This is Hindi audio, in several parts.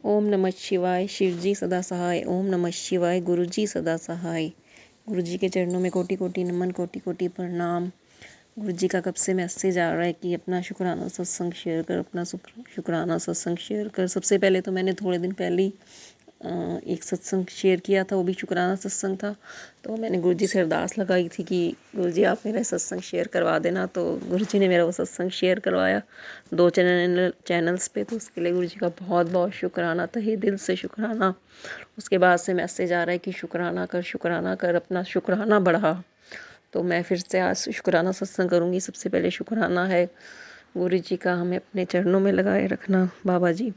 ओम नमः शिवाय। शिवजी सदा सहाय। ओम नमः शिवाय। गुरुजी सदा सहाय। गुरुजी के चरणों में कोटि कोटि नमन, कोटि कोटि प्रणाम। गुरुजी का कब से मैसेज आ रहा है कि अपना शुक्राना सत्संग शेयर कर, अपना शुक्राना सत्संग शेयर कर। सबसे पहले तो मैंने थोड़े दिन पहले ही एक सत्संग शेयर किया था, वो भी शुक्राना सत्संग था। तो मैंने गुरुजी से अरदास लगाई थी कि गुरुजी आप मेरा सत्संग शेयर करवा देना। तो गुरुजी ने मेरा वो सत्संग शेयर करवाया 2 चैनल्स पे। तो उसके लिए गुरुजी का बहुत बहुत शुक्राना, तहे दिल से शुक्राना। उसके बाद से मैसेज आ रहा है कि शुक्राना कर, अपना शुक्राना बढ़ा। तो मैं फिर से आज शुक्राना सत्संग करूँगी। सबसे पहले शुक्राना है गुरु जी का हमें अपने चरणों में लगाए रखना। बाबा जी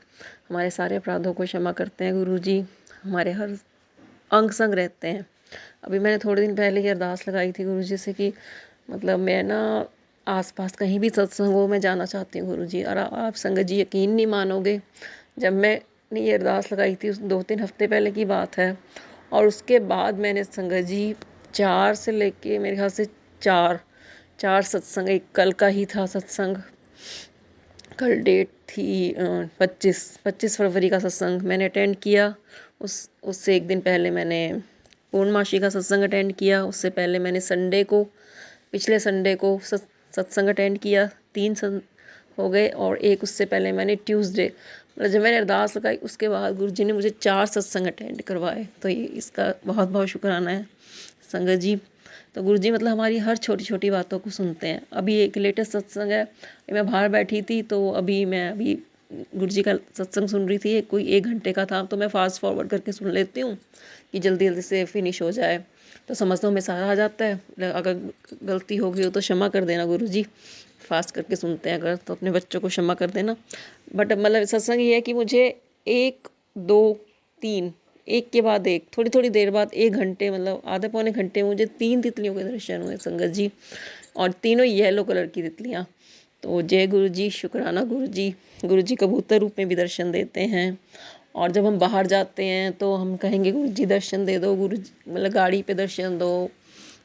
हमारे सारे अपराधों को क्षमा करते हैं। गुरु जी हमारे हर अंग संग रहते हैं। अभी मैंने थोड़े दिन पहले ही अरदास लगाई थी गुरु जी से कि मतलब मैं ना आसपास कहीं भी सत्संग हो मैं जाना चाहती हूँ गुरु जी। और आप संगत जी यकीन नहीं मानोगे, जब मैंने ये अरदास लगाई थी उस 2-3 हफ्ते पहले की बात है, और उसके बाद मैंने संगत जी 4 से लेके मेरे ख्याल से चार सत्संग, एक कल का ही था सत्संग, कल डेट थी 25 फरवरी का सत्संग मैंने अटेंड किया। उससे एक दिन पहले मैंने पूर्णमासी का सत्संग अटेंड किया। उससे पहले मैंने पिछले संडे को सत्संग अटेंड किया। 3 हो गए। और एक उससे पहले मैंने ट्यूसडे, मतलब जब मैंने अरदास लगाई उसके बाद गुरु जी ने मुझे 4 सत्संग अटेंड करवाए। तो ये इसका बहुत बहुत शुक्राना है संगत जी। तो गुरु जी मतलब हमारी हर छोटी छोटी बातों को सुनते हैं। अभी एक लेटेस्ट सत्संग है, मैं बाहर बैठी थी तो मैं गुरु जी का सत्संग सुन रही थी। कोई 1 घंटे का था, तो मैं फास्ट फॉरवर्ड करके सुन लेती हूँ कि जल्दी जल्दी से फिनिश हो जाए। तो समझने में सारा आ जाता है। अगर गलती हो गई हो तो क्षमा कर देना गुरु जी। फास्ट करके सुनते हैं अगर, तो अपने बच्चों को क्षमा कर देना। बट मतलब सत्संग ये है कि मुझे 1, 2, 3, एक के बाद एक, थोड़ी थोड़ी देर बाद 1 घंटे, मतलब आधे पौने घंटे में मुझे 3 तितलियों के दर्शन हुए संगत जी, और तीनों येलो कलर की तितलियाँ। तो जय गुरु जी, शुक्राना गुरु जी। गुरु जी कबूतर रूप में भी दर्शन देते हैं। और जब हम बाहर जाते हैं तो हम कहेंगे गुरु जी दर्शन दे दो, गुरु जी मतलब गाड़ी पे दर्शन दो।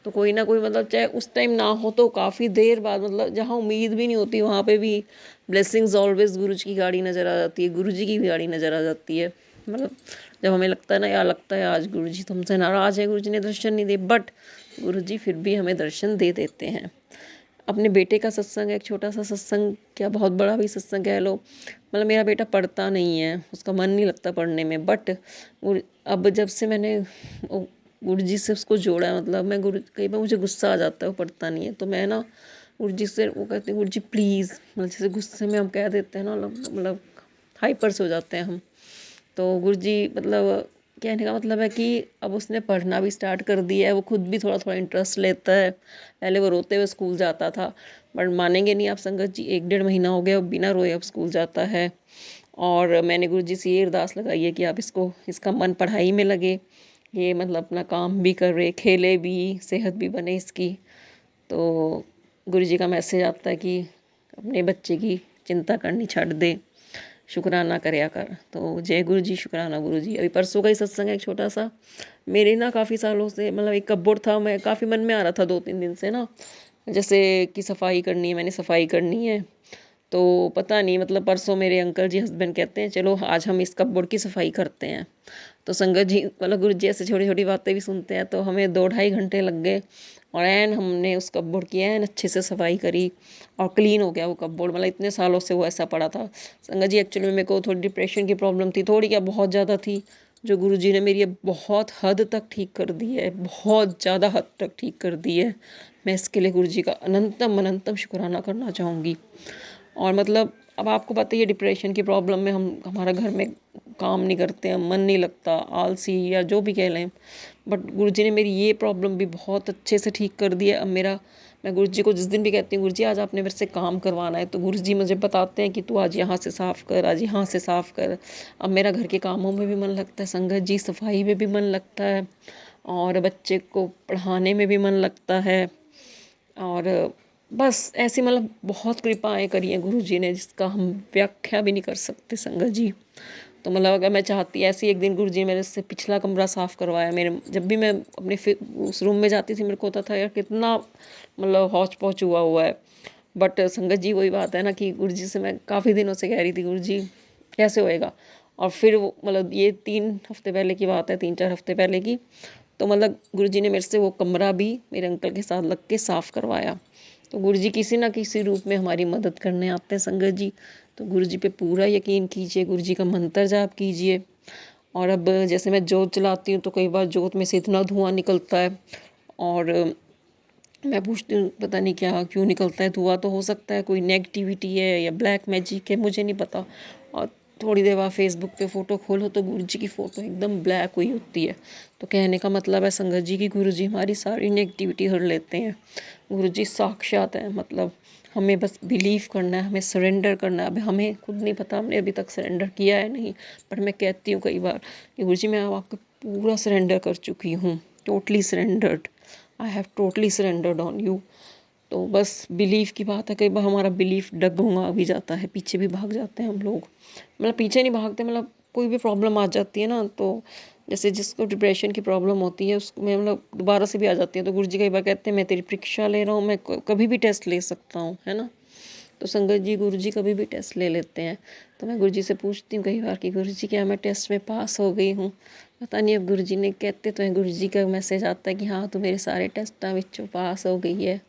तो कोई ना कोई, मतलब चाहे उस टाइम ना हो तो काफ़ी देर बाद, मतलब जहाँ उम्मीद भी नहीं होती वहाँ पे भी ब्लेसिंग्स ऑलवेज गुरु जी की गाड़ी नज़र आ जाती है, गुरु जी की भी गाड़ी नज़र आ जाती है। मतलब जब हमें लगता है ना, यार लगता है आज गुरु जी तुमसे नाराज़ है, गुरु जी ने दर्शन नहीं दिए, बट गुरु जी फिर भी हमें दर्शन दे देते हैं। अपने बेटे का सत्संग है, एक छोटा सा सत्संग, क्या बहुत बड़ा भी सत्संग कह लो। मतलब मेरा बेटा पढ़ता नहीं है, उसका मन नहीं लगता पढ़ने में, बट अब जब से मैंने गुरु जी से उसको जोड़ा है, मतलब मैं गुरु, कई बार मुझे गुस्सा आ जाता है वो पढ़ता नहीं है, तो मैं ना गुरु जी से वो कहते हैं गुरु जी प्लीज़, मतलब जैसे गुस्से में हम कह देते हैं ना, मतलब हाइपर से हो जाते हैं हम। तो गुरु जी मतलब कहने का मतलब है कि अब उसने पढ़ना भी स्टार्ट कर दिया है, वो खुद भी थोड़ा थोड़ा इंटरेस्ट लेता है। पहले वो रोते हुए स्कूल जाता था, बट मानेंगे नहीं आप संगत जी, 1-1.5 महीना हो गया, बिना रोए अब स्कूल जाता है। और मैंने गुरु जी से ये अरदास लगाई है कि आप इसका मन पढ़ाई में लगे, ये मतलब अपना काम भी करे, खेले भी, सेहत भी बने इसकी। तो गुरु जी का मैसेज आता है कि अपने बच्चे की चिंता करनी छੱਡ दे, शुक्राना करया कर। तो जय गुरु जी, शुक्राना गुरु जी। अभी परसों का ही सत्संग है, एक छोटा सा। मेरे ना काफ़ी सालों से, मतलब एक कपबोर्ड था, मैं काफ़ी मन में आ रहा था 2-3 दिन से ना, जैसे कि सफाई करनी है, मैंने सफाई करनी है। तो पता नहीं, मतलब परसों मेरे अंकल जी हस्बैंड कहते हैं चलो आज हम इस कपबोर्ड की सफाई करते हैं। तो संगत जी मतलब गुरु जी ऐसे छोटी छोटी बातें भी सुनते हैं, तो हमें 2-2.5 घंटे लग गए, और एन हमने उस कपबोर्ड की एन अच्छे से सफाई करी, और क्लीन हो गया वो कपबोर्ड। मतलब इतने सालों से वो ऐसा पड़ा था संगत जी। एक्चुअली में मेरे को थोड़ी डिप्रेशन की प्रॉब्लम थी, थोड़ी क्या बहुत ज़्यादा थी, जो गुरु जी ने मेरी ये बहुत हद तक ठीक कर दी है, बहुत ज़्यादा हद तक ठीक कर दी है। मैं इसके लिए गुरु जी का अनंतम अनंतम शुक्राना करना चाहूँगी। और मतलब अब आपको पता ही है, डिप्रेशन की प्रॉब्लम में हमारा घर में काम नहीं करते हैं, मन नहीं लगता, आलसी या जो भी कह लें, बट गुरु जी ने मेरी ये प्रॉब्लम भी बहुत अच्छे से ठीक कर दी है। अब मैं गुरु जी को जिस दिन भी कहती हूँ गुरु जी आज आपने मेरे से काम करवाना है, तो गुरु जी मुझे बताते हैं कि तू आज यहाँ से साफ़ कर, आज यहाँ से साफ़ कर। अब मेरा घर के कामों में भी मन लगता है संगत जी, सफाई में भी मन लगता है, और बच्चे को पढ़ाने में भी मन लगता है। और बस ऐसी मतलब बहुत कृपाएं करी हैं गुरु जी ने, जिसका हम व्याख्या भी नहीं कर सकते संगत जी। तो मतलब अगर मैं चाहती, ऐसे एक दिन गुरु जी मेरे से पिछला कमरा साफ़ करवाया। मेरे जब भी मैं अपने उस रूम में जाती थी, मेरे को होता था यार कितना मतलब हौच पौच हुआ है। बट संगत जी वही बात है ना कि गुरु जी से मैं काफ़ी दिनों से कह रही थी गुरु जी कैसे होएगा, और फिर वो मतलब ये 3 हफ्ते पहले की बात है, 3-4 हफ्ते पहले की। तो मतलब गुरुजी ने मेरे से वो कमरा भी मेरे अंकल के साथ लग के साफ़ करवाया। तो गुरुजी किसी ना किसी रूप में हमारी मदद करने आते हैं संगत जी। तो गुरुजी पे पूरा यकीन कीजिए, गुरुजी का मंत्र जाप कीजिए। और अब जैसे मैं जोत जलाती हूँ तो कई बार जोत में से इतना धुआं निकलता है, और मैं पूछती हूँ पता नहीं क्या क्यों निकलता है धुआं। तो हो सकता है कोई नेगेटिविटी है या ब्लैक मैजिक है, मुझे नहीं पता। और थोड़ी देर बाद फेसबुक पे फ़ोटो खोलो तो गुरुजी की फ़ोटो एकदम ब्लैक हुई होती है। तो कहने का मतलब है संगत जी की गुरुजी हमारी सारी नेगेटिविटी हर लेते हैं। गुरुजी साक्षात है, मतलब हमें बस बिलीव करना है, हमें सरेंडर करना है। अब हमें खुद नहीं पता, हमने अभी तक सरेंडर किया है नहीं, पर मैं कहती हूँ कई बार कि गुरुजी मैं आपको पूरा सरेंडर कर चुकी हूँ, totally surrendered, I have totally surrendered on you. तो बस बिलीव की बात है, कई बार हमारा बिलीफ डगमगा भी जाता है, पीछे भी भाग जाते हैं हम लोग। मतलब पीछे नहीं भागते, मतलब कोई भी प्रॉब्लम आ जाती है ना, तो जैसे जिसको डिप्रेशन की प्रॉब्लम होती है उसमें मतलब दोबारा से भी आ जाती है, तो गुरुजी कई बार कहते हैं मैं तेरी परीक्षा ले रहा हूँ, मैं कभी भी टेस्ट ले सकता हूँ, है ना। तो संगत जी गुरुजी कभी भी टेस्ट ले लेते हैं। तो मैं गुरुजी से पूछती हूँ कई बार कि गुरुजी क्या मैं टेस्ट में पास हो गई हूँ। पता नहीं, अब गुरुजी ने कहते तो है, गुरुजी का मैसेज आता है कि हाँ तू मेरे सारे टेस्टां विचों पास हो गई है।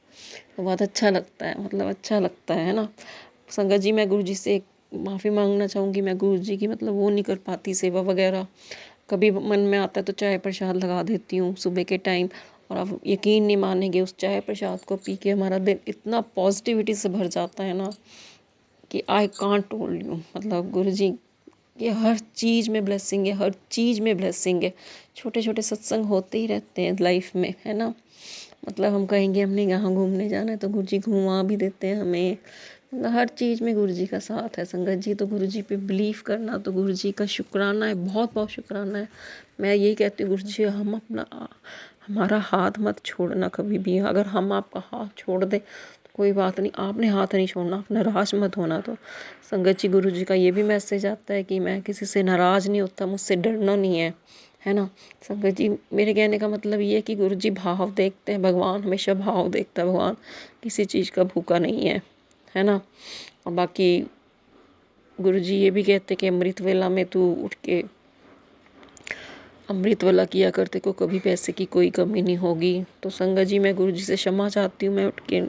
तो बहुत अच्छा लगता है, मतलब अच्छा लगता है ना। संगत जी मैं गुरुजी से माफ़ी मांगना चाहूँगी, मैं गुरुजी की मतलब वो नहीं कर पाती सेवा वगैरह। कभी मन में आता है तो चाय प्रसाद लगा देती हूँ सुबह के टाइम, और आप यकीन नहीं मानेंगे उस चाय प्रसाद को पी के हमारा दिन इतना पॉजिटिविटी से भर जाता है ना कि आई कांट टोल्ड यू। मतलब गुरुजी ये हर चीज़ में ब्लेसिंग है, हर चीज़ में ब्लेसिंग है। छोटे छोटे सत्संग होते ही रहते हैं लाइफ में, है ना। मतलब हम कहेंगे हमने यहाँ घूमने जाना है तो गुरुजी घुमा भी देते हैं हमें। मतलब हर चीज़ में गुरुजी का साथ है संगत जी। तो गुरुजी पे बिलीव करना तो गुरुजी का शुक्राना है, बहुत बहुत शुक्राना है। मैं यही कहती हूँ गुरुजी हम अपना हमारा हाथ मत छोड़ना कभी भी। अगर हम आपका हाथ छोड़ दें तो कोई बात नहीं, आपने हाथ नहीं छोड़ना, आप नाराज मत होना। तो संगत जी गुरुजी का ये भी मैसेज आता है कि मैं किसी से नाराज़ नहीं होता, मुझसे डरना नहीं है ना। संगत जी मेरे कहने का मतलब ये है कि गुरुजी भाव देखते हैं, भगवान हमेशा भाव देखता है, भगवान किसी चीज़ का भूखा नहीं है ना। और बाकी गुरुजी ये भी कहते कि अमृत वेला में तू उठ के अमृत वाला किया करते को कभी पैसे की कोई कमी नहीं होगी। तो संगत जी मैं गुरुजी से क्षमा चाहती हूँ, मैं उठ के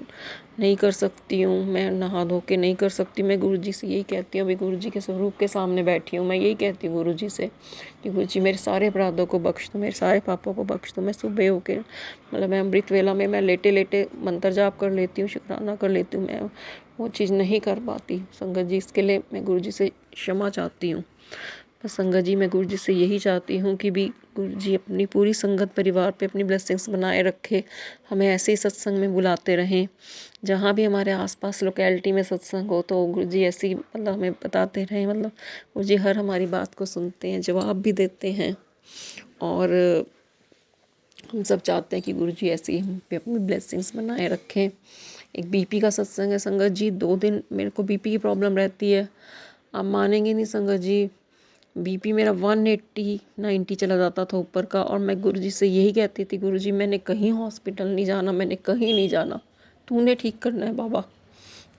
नहीं कर सकती हूँ, मैं नहा धो के नहीं कर सकती। मैं गुरुजी से यही कहती हूँ, अभी गुरुजी के स्वरूप के सामने बैठी हूँ, मैं यही कहती हूँ गुरुजी से कि गुरुजी मेरे सारे अपराधों को बख्श दो, मेरे सारे पापों को बख्श दो। मैं सुबह होके मतलब मैं अमृत वेला में मैं लेटे लेटे मंत्र जाप कर लेती हूँ, शुक्राना कर लेती हूँ, मैं वो चीज़ नहीं कर पाती। संगत जी इसके लिए मैं गुरुजी से क्षमा चाहती हूँ। तो संगत जी मैं गुरुजी से यही चाहती हूँ कि भी गुरुजी अपनी पूरी संगत परिवार पे अपनी ब्लेसिंग्स बनाए रखे, हमें ऐसे ही सत्संग में बुलाते रहें। जहाँ भी हमारे आसपास लोकेलिटी में सत्संग हो तो गुरुजी ऐसे ही मतलब हमें बताते रहें। मतलब गुरुजी हर हमारी बात को सुनते हैं, जवाब भी देते हैं, और हम सब चाहते हैं कि गुरुजी ऐसे ही हम पे अपनी ब्लेसिंग्स बनाए रखें। एक बीपी का सत्संग है संगत जी, 2 दिन मेरे को बीपी की प्रॉब्लम रहती है। आप मानेंगे नहीं संगत जी, बीपी मेरा 180-90 चला जाता था ऊपर का, और मैं गुरुजी से यही कहती थी गुरुजी मैंने कहीं हॉस्पिटल नहीं जाना, मैंने कहीं नहीं जाना, तूने ठीक करना है बाबा।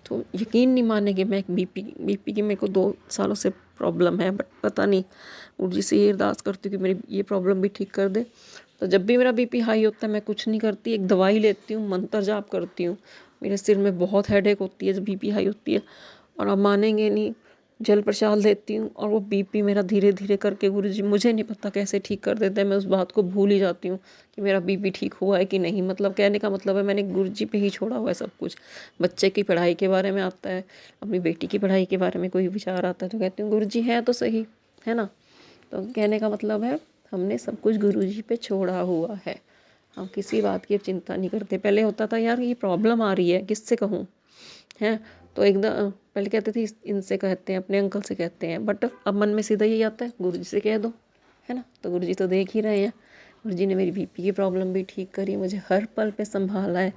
तो यकीन नहीं मानेंगे, मैं एक बीपी की मेरे को 2 सालों से प्रॉब्लम है, बट पता नहीं गुरुजी से ये अरदास करती हूँ कि मेरी ये प्रॉब्लम भी ठीक कर दे। तो जब भी मेरा बीपी हाई होता है मैं कुछ नहीं करती, एक दवाई लेती हूँ, मंत्र जाप करती हूँ। मेरे सिर में बहुत हेडेक होती है जब बीपी हाई होती है, और आप मानेंगे नहीं जल प्रसाद लेती हूँ और वो बीपी मेरा धीरे धीरे करके गुरुजी मुझे नहीं पता कैसे ठीक कर देते हैं। मैं उस बात को भूल ही जाती हूँ कि मेरा बीपी ठीक हुआ है कि नहीं। मतलब कहने का मतलब है मैंने गुरुजी पे ही छोड़ा हुआ है सब कुछ। बच्चे की पढ़ाई के बारे में आता है, अपनी बेटी की पढ़ाई के बारे में कोई विचार आता है तो कहती हूँ गुरुजी है तो सही, है ना। तो कहने का मतलब है हमने सब कुछ गुरुजी पे छोड़ा हुआ है, हम किसी बात की अब चिंता नहीं करते। पहले होता था यार ये प्रॉब्लम आ रही है किससे कहूँ, हैं तो एकदम पहले कहते थे इनसे कहते हैं, अपने अंकल से कहते हैं, बट अब मन में सीधा यही आता है गुरुजी से कह दो, है ना। तो गुरुजी तो देख ही रहे हैं, गुरुजी ने मेरी बीपी की प्रॉब्लम भी ठीक करी, मुझे हर पल पे संभाला है।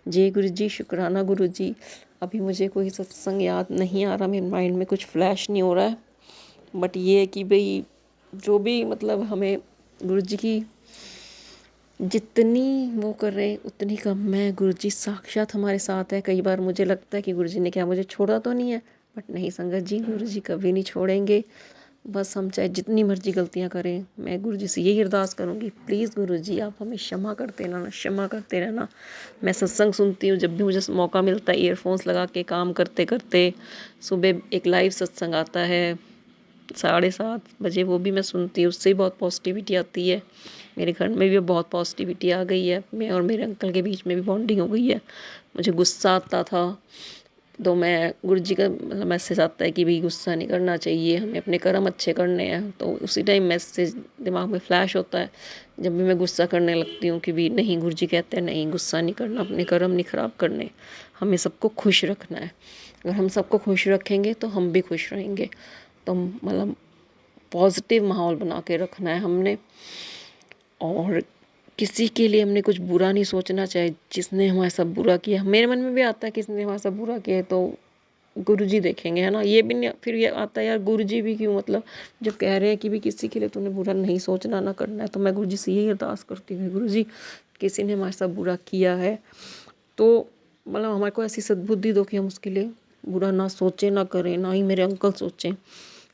जय गुरुजी, शुक्राना गुरुजी। अभी मुझे कोई सत्संग याद नहीं आ रहा, मेरे माइंड में कुछ फ्लैश नहीं हो रहा है, बट ये है कि भाई जो भी मतलब हमें गुरुजी की जितनी वो कर रहे हैं उतनी कम है। गुरुजी साक्षात हमारे साथ है। कई बार मुझे लगता है कि गुरुजी ने क्या मुझे छोड़ा तो नहीं है, बट नहीं संगत जी गुरुजी कभी नहीं छोड़ेंगे। बस हम चाहे जितनी मर्जी गलतियाँ करें, मैं गुरु जी से यही अरदास करूँगी, प्लीज़ गुरु जी आप हमें क्षमा करते रहना, क्षमा करते रहना। मैं सत्संग सुनती हूँ जब भी मुझे मौका मिलता है, ईयरफोन्स लगा के काम करते करते। सुबह एक लाइव सत्संग आता है 7:30 बजे, वो भी मैं सुनती हूँ, उससे भी बहुत पॉजिटिविटी आती है। मेरे घर में भी बहुत पॉजिटिविटी आ गई है, मैं और मेरे अंकल के बीच में भी बॉन्डिंग हो गई है। मुझे गुस्सा आता था तो मैं गुरु जी का मतलब मैसेज आता है कि भाई गुस्सा नहीं करना चाहिए, हमें अपने कर्म अच्छे करने हैं, तो उसी टाइम मैसेज दिमाग में फ्लैश होता है। जब भी मैं गुस्सा करने लगती हूँ कि भी नहीं, गुरु जी कहते हैं नहीं गुस्सा नहीं करना, अपने कर्म नहीं खराब करने, हमें सबको खुश रखना है। अगर हम सबको खुश रखेंगे तो हम भी खुश रहेंगे। तो मतलब पॉजिटिव माहौल बना के रखना है हमने, और किसी के लिए हमने कुछ बुरा नहीं सोचना। चाहे जिसने हमारे साथ बुरा किया, मेरे मन में भी आता है किसने हमारे साथ बुरा किया है तो गुरुजी देखेंगे, है ना। ये भी नहीं, फिर ये आता है यार गुरुजी भी क्यों, मतलब जब कह रहे हैं कि भी किसी के लिए तूने बुरा नहीं सोचना, ना करना है, तो मैं गुरुजी से यही अरदास करती हूँ, गुरुजी किसी ने हमारे साथ बुरा किया है तो मतलब हमारे को ऐसी सद्बुद्धि दो कि हम उसके लिए बुरा ना सोचें, ना करें, ना ही मेरे अंकल सोचें,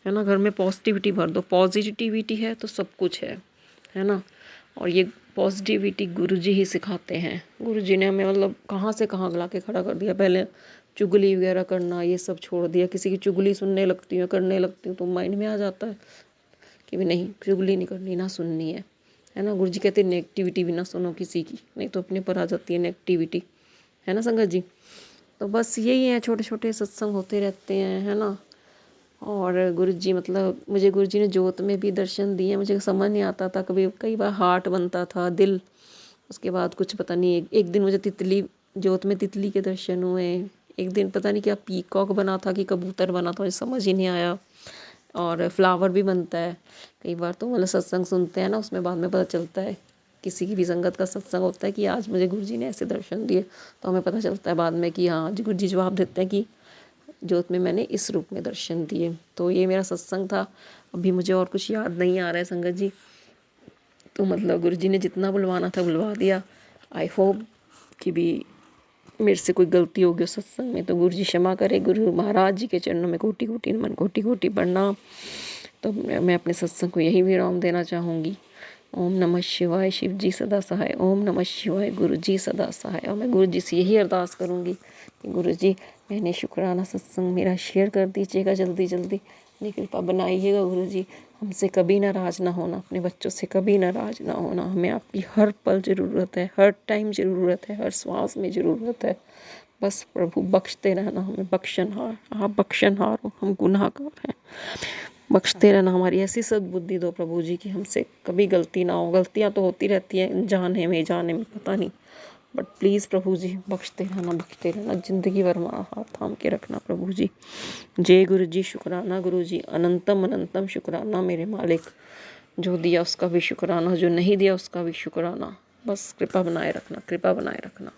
है ना। घर में पॉजिटिविटी भर दो, पॉजिटिविटी है तो सब कुछ है ना। और ये पॉजिटिविटी गुरुजी ही सिखाते हैं। गुरुजी ने हमें मतलब कहाँ से कहाँ ला के खड़ा कर दिया। पहले चुगली वगैरह करना ये सब छोड़ दिया, किसी की चुगली सुनने लगती हूँ, करने लगती हूँ तो माइंड में आ जाता है कि भी नहीं, चुगली नहीं करनी, ना सुननी है ना। गुरुजी कहते हैं नेगेटिविटी भी ना सुनो किसी की, नहीं तो अपने पर आ जाती है नेगेटिविटी, है ना संगत जी। तो बस यही है, छोटे छोटे सत्संग होते रहते हैं, है ना। और गुरुजी मतलब मुझे गुरुजी ने जोत में भी दर्शन दिए, मुझे समझ नहीं आता था कभी, कई बार हार्ट बनता था, दिल, उसके बाद कुछ पता नहीं, एक दिन मुझे तितली, जोत में तितली के दर्शन हुए। एक दिन पता नहीं क्या पीकॉक बना था कि कबूतर बना था, मुझे समझ ही नहीं आया। और फ्लावर भी बनता है कई बार, तो मतलब सत्संग सुनते हैं ना, उसमें बाद में पता चलता है, किसी की भी संगत का सत्संग होता है कि आज मुझे गुरुजी ने ऐसे दर्शन दिए, तो हमें पता चलता है बाद में कि हाँ गुरुजी जवाब देते हैं कि जोत में मैंने इस रूप में दर्शन दिए। तो ये मेरा सत्संग था। अभी मुझे और कुछ याद नहीं आ रहा है संगत जी, तो मतलब गुरुजी ने जितना बुलवाना था बुलवा दिया। आई होप कि भी मेरे से कोई गलती होगी उस सत्संग में तो गुरुजी क्षमा करे। गुरु महाराज जी के चरणों में कोटि कोटि नमन, कोटि कोटि प्रणाम। तो मैं अपने सत्संग को यही विराम देना चाहूँगी। ओम नमः शिवाय, शिव जी सदा सहाय। ओम नमः शिवाय, गुरु जी सदा सहाय। और मैं गुरु जी से यही अरदास करूँगी कि गुरु जी मैंने शुक्राना सत्संग मेरा शेयर कर दीजिएगा जल्दी जल्दी, अपनी कृपा बनाइएगा गुरु जी। हमसे कभी नाराज़ ना होना, अपने बच्चों से कभी नाराज़ ना होना। हमें आपकी हर पल ज़रूरत है, हर टाइम ज़रूरत है, हर श्वास में ज़रूरत है। बस प्रभु बख्शते रहना हमें, बख्शनहार, आप बख्शनहार हो, हम गुनाहगार हैं। बख्शते रहना, हमारी ऐसी सद्बुद्धि दो प्रभु जी कि हमसे कभी गलती ना हो। गलतियाँ तो होती रहती हैं, जाने में जाने में पता नहीं, बट प्लीज़ प्रभु जी बख्शते रहना, बख्शते रहना, ज़िंदगी भर हमारा हाथ थाम के रखना प्रभु जी। जय गुरु जी, शुक्राना गुरु जी, अनंतम अनंतम शुक्राना मेरे मालिक। जो दिया उसका भी शुक्राना, जो नहीं दिया उसका भी शुक्राना। बस कृपा बनाए रखना, कृपा बनाए रखना।